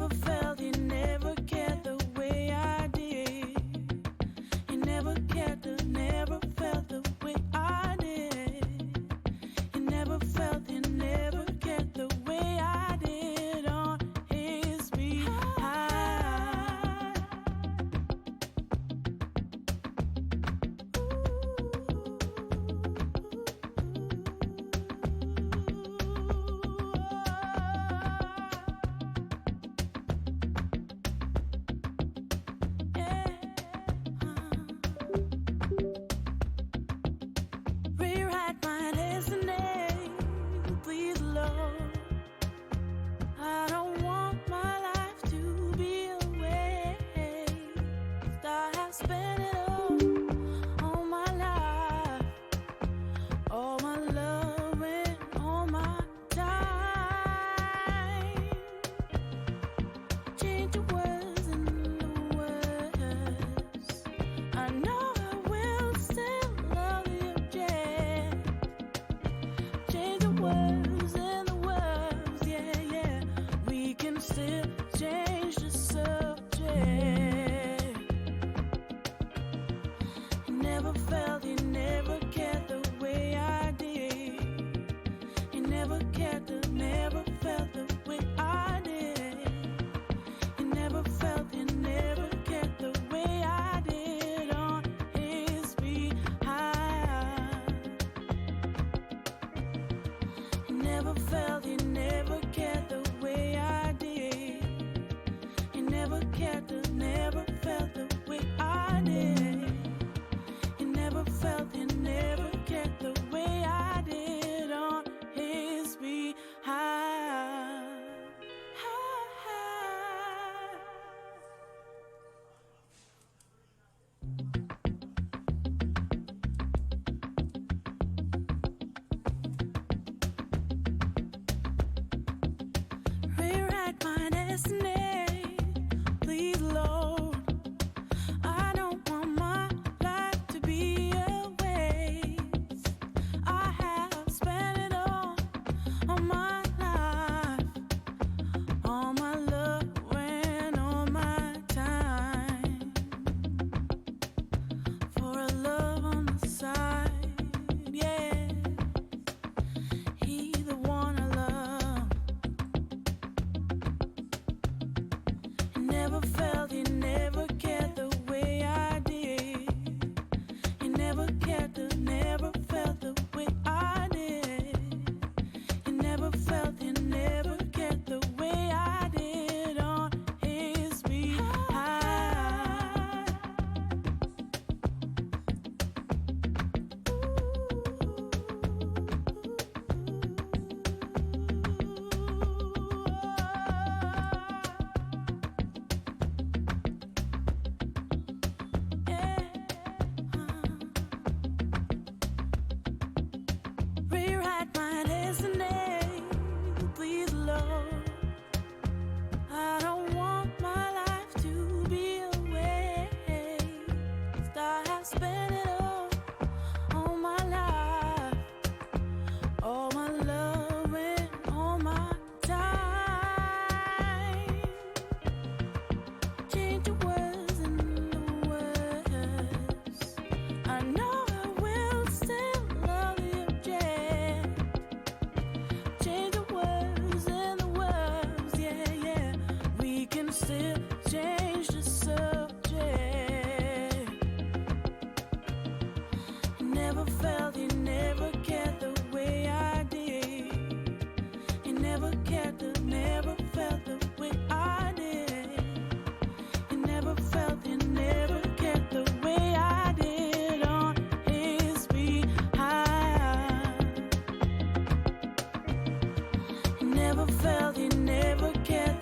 never felt, you never cared the way I did. You never cared, never felt the way I did. You never felt, you never cared the way I did on his behalf. Rewrite my destiny, please, Lord. I don't want my life to be a waste. I have spent it all my life, all my love and all my time. Change the words and the words. I know I will still love you, yeah. Change the words and the words, yeah, yeah. We can still change the subject. You never felt, you never cared the way I did. You never cared, never felt the way I did. You never felt, you never cared the way I did on his behalf. You never felt, you never cared the way I did. You never cared, never felt the way I did. You never felt, you never cared the way I did on his behalf. Rewrite my destiny, please, Lord. I don't want my life to be a waste. I have spent it all on my life, all my love and all my time. For a love on the side, yeah. He the one I love. You never felt, you never cared the way I did. You never cared, never felt the way I did. You never felt, you never cared the way I did on his behalf. Rewrite my destiny, please, Lord. I don't want my life to be a waste. I have spent it all my life, all my love and all my time. Change the words and the words. I know I will still love you, yeah. Change the words and the words, yeah, yeah. We can still change the subject. You never felt, you never cared the way I did. You never cared, never felt the way I did. You never felt, you never cared the way I did on his behalf. You never felt, you never cared